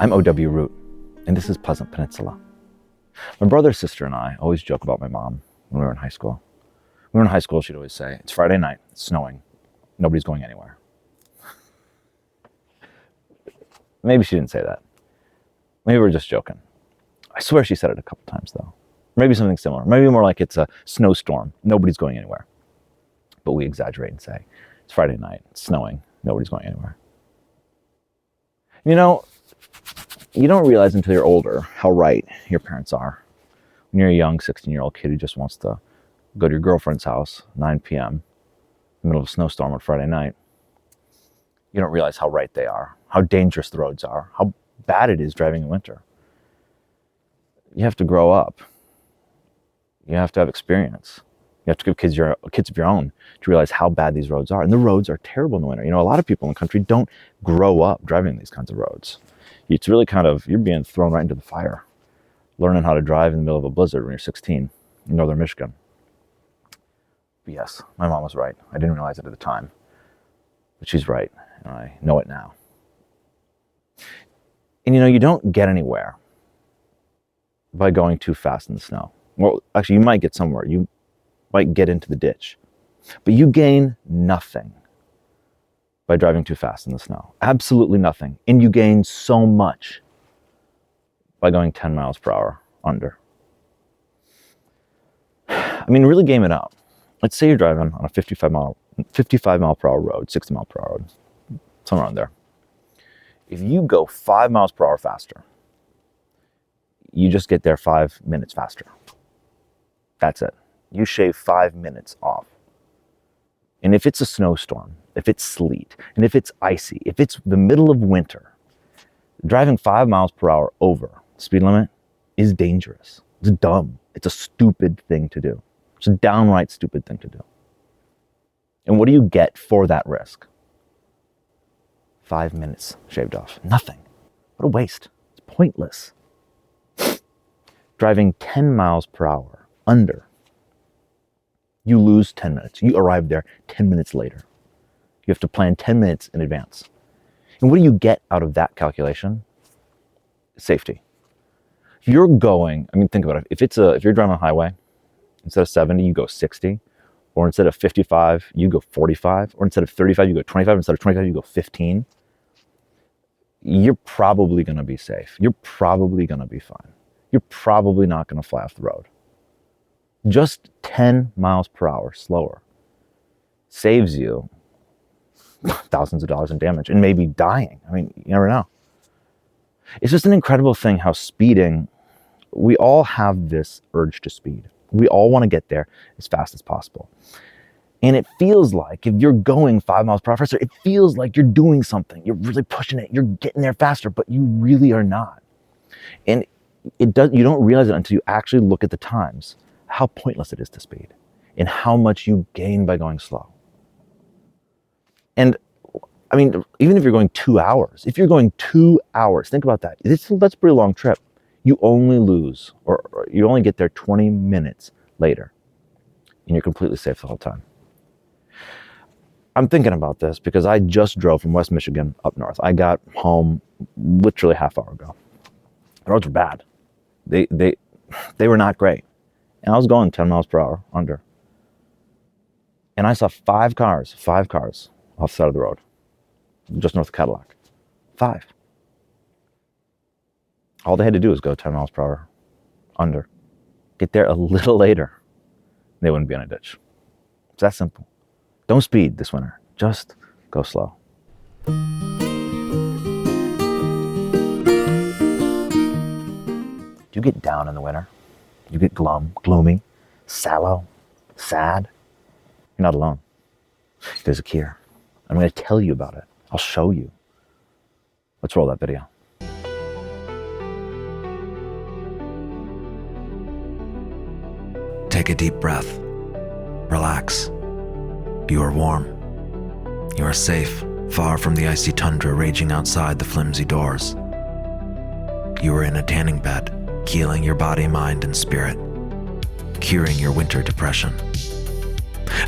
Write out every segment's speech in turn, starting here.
I'm O.W. Root, and this is Pleasant Peninsula. My brother, sister, and I always joke about my mom when we were in high school. When we were in high school, she'd always say, it's Friday night, it's snowing, nobody's going anywhere. Maybe she didn't say that. Maybe we were just joking. I swear she said it a couple times though. Maybe something similar. Maybe more like it's a snowstorm, nobody's going anywhere. But we exaggerate and say, it's Friday night, it's snowing, nobody's going anywhere. You know, you don't realize until you're older how right your parents are. When you're a young 16-year-old kid who just wants to go to your girlfriend's house, 9 p.m., in the middle of a snowstorm on Friday night, you don't realize how right they are, how dangerous the roads are, how bad it is driving in winter. You have to grow up. You have to have experience. You have to give kids of your own to realize how bad these roads are. And the roads are terrible in the winter. You know, a lot of people in the country don't grow up driving these kinds of roads. It's really kind of, you're being thrown right into the fire, learning how to drive in the middle of a blizzard when you're 16 in northern Michigan. But yes, my mom was right. I didn't realize it at the time, but she's right, and I know it now. And you know, you don't get anywhere by going too fast in the snow. Well, actually, you might get somewhere. You might get into the ditch, but you gain nothing by driving too fast in the snow. Absolutely nothing. And you gain so much by going 10 miles per hour under. I mean, really game it out. Let's say you're driving on a 55 mile per hour road, 60 mile per hour road, somewhere around there. If you go 5 miles per hour faster, you just get there 5 minutes faster. That's it. You shave 5 minutes off. And if it's a snowstorm, if it's sleet, and if it's icy, if it's the middle of winter, driving 5 miles per hour over the speed limit is dangerous. It's dumb. It's a stupid thing to do. It's a downright stupid thing to do. And what do you get for that risk? 5 minutes shaved off. Nothing. What a waste. It's pointless. Driving 10 miles per hour under, you lose 10 minutes. You arrive there 10 minutes later. You have to plan 10 minutes in advance. And what do you get out of that calculation? Safety. If you're going, I mean, think about it. If you're driving on a highway, instead of 70, you go 60. Or instead of 55, you go 45. Or instead of 35, you go 25. Instead of 25, you go 15. You're probably going to be safe. You're probably going to be fine. You're probably not going to fly off the road. Just 10 miles per hour slower saves you thousands of dollars in damage and maybe dying. I mean, you never know. It's just an incredible thing how speeding, we all have this urge to speed. We all want to get there as fast as possible. And it feels like if you're going 5 miles per hour faster, it feels like you're doing something. You're really pushing it. You're getting there faster, but you really are not. And you don't realize it until you actually look at the times, how pointless it is to speed and how much you gain by going slow. And I mean, even if you're going 2 hours, think about that. That's a pretty long trip. You only lose, or you only get there 20 minutes later, and you're completely safe the whole time. I'm thinking about this because I just drove from West Michigan up north. I got home literally half hour ago. The roads were bad. They were not great. And I was going 10 miles per hour under. And I saw five cars off the side of the road, just north of Cadillac. 5. All they had to do was go 10 miles per hour under. Get there a little later. They wouldn't be in a ditch. It's that simple. Don't speed this winter. Just go slow. Do you get down in the winter? You get gloomy, sallow, sad? You're not alone. There's a cure. I'm going to tell you about it. I'll show you. Let's roll that video. Take a deep breath. Relax. You are warm. You are safe, far from the icy tundra raging outside the flimsy doors. You are in a tanning bed, healing your body, mind, and spirit, curing your winter depression,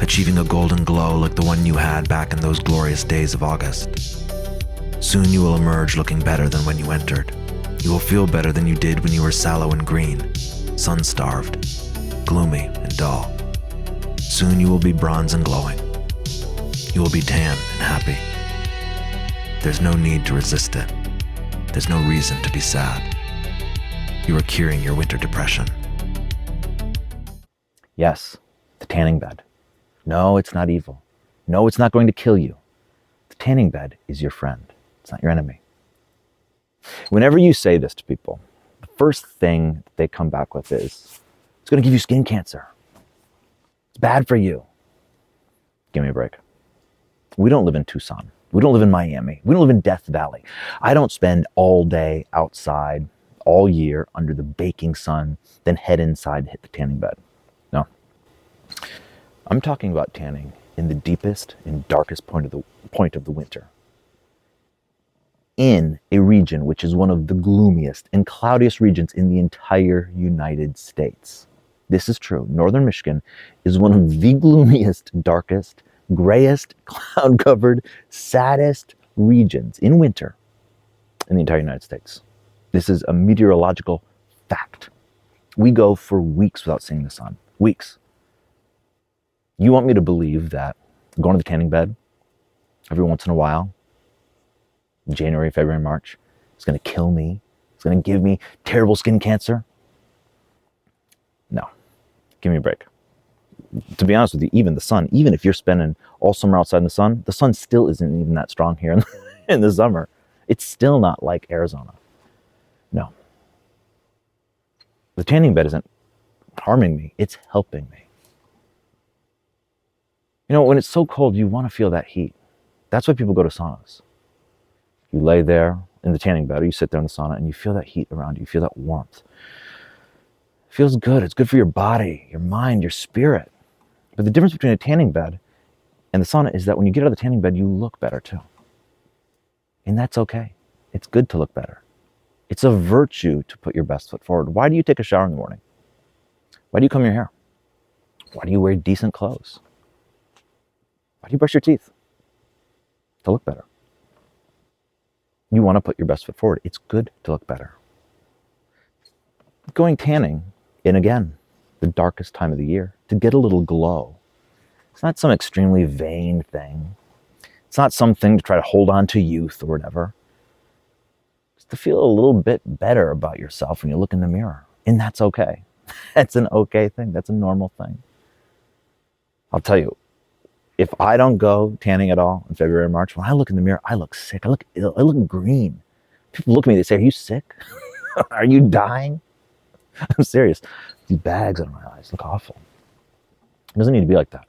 achieving a golden glow like the one you had back in those glorious days of August. Soon you will emerge looking better than when you entered, You will feel better than you did when you were sallow and green, sun-starved, gloomy and dull. Soon you will be bronze and glowing. You will be tan and happy. There's no need to resist it. There's no reason to be sad. You are curing your winter depression. Yes, the tanning bed. No, it's not evil. No, it's not going to kill you. The tanning bed is your friend. It's not your enemy. Whenever you say this to people, the first thing they come back with is, it's going to give you skin cancer. It's bad for you. Give me a break. We don't live in Tucson. We don't live in Miami. We don't live in Death Valley. I don't spend all day outside, all year, under the baking sun, then head inside and hit the tanning bed. No. I'm talking about tanning in the deepest and darkest point of the winter. In a region which is one of the gloomiest and cloudiest regions in the entire United States. This is true. Northern Michigan is one of the gloomiest, darkest, grayest, cloud-covered, saddest regions in winter in the entire United States. This is a meteorological fact. We go for weeks without seeing the sun. Weeks. You want me to believe that going to the tanning bed every once in a while, January, February, March, is going to kill me? It's going to give me terrible skin cancer? No. Give me a break. To be honest with you, even the sun, even if you're spending all summer outside in the sun still isn't even that strong here in the summer. It's still not like Arizona. No. The tanning bed isn't harming me. It's helping me. You know, when it's so cold, you want to feel that heat. That's why people go to saunas. You lay there in the tanning bed, or you sit there in the sauna, and you feel that heat around you. You feel that warmth. It feels good. It's good for your body, your mind, your spirit. But the difference between a tanning bed and the sauna is that when you get out of the tanning bed, you look better too. And that's okay. It's good to look better. It's a virtue to put your best foot forward. Why do you take a shower in the morning? Why do you comb your hair? Why do you wear decent clothes? Why do you brush your teeth? To look better. You want to put your best foot forward. It's good to look better. Going tanning in, again, the darkest time of the year, to get a little glow. It's not some extremely vain thing. It's not something to try to hold on to youth or whatever. It's to feel a little bit better about yourself when you look in the mirror. And that's okay. That's an okay thing. That's a normal thing. I'll tell you, if I don't go tanning at all in February or March, when I look in the mirror, I look sick. I look ill. I look green. People look at me, they say, are you sick? Are you dying? I'm serious. These bags under my eyes look awful. It doesn't need to be like that.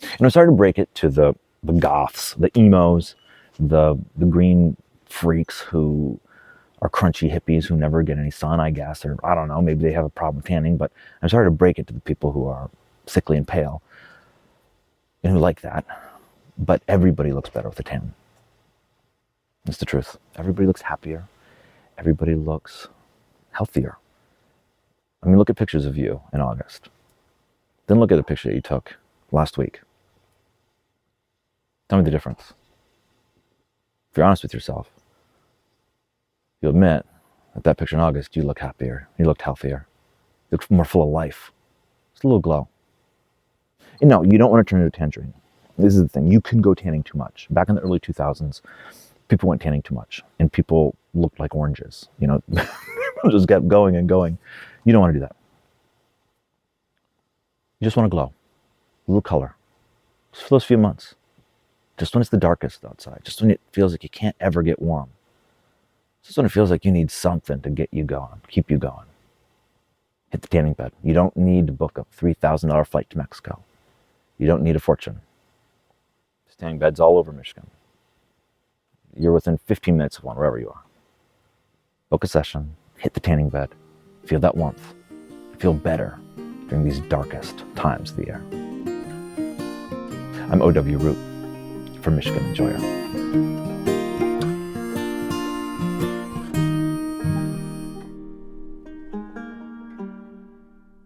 And I'm starting to break it to the goths, the emos, the green freaks who are crunchy hippies who never get any sun, I guess, or I don't know, maybe they have a problem with tanning, but I'm starting to break it to the people who are sickly and pale and who like that. But everybody looks better with a tan. It's the truth. Everybody looks happier. Everybody looks healthier. I mean, look at pictures of you in August. Then look at the picture that you took last week. Tell me the difference. If you're honest with yourself, you'll admit that that picture in August, you look happier. You looked healthier. You look more full of life. Just a little glow. And no, you don't want to turn into a tangerine. This is the thing. You can go tanning too much. Back in the early 2000s, people went tanning too much. And people looked like oranges. You know, people just kept going and going. You don't want to do that. You just want to glow. A little color. Just for those few months. Just when it's the darkest outside. Just when it feels like you can't ever get warm. Just when it feels like you need something to get you going. Keep you going. Hit the tanning bed. You don't need to book a $3,000 flight to Mexico. You don't need a fortune. There's tanning beds all over Michigan. You're within 15 minutes of one, wherever you are. Book a session. Hit the tanning bed. Feel that warmth. Feel better during these darkest times of the year. I'm O.W. Root for Michigan Enjoyer.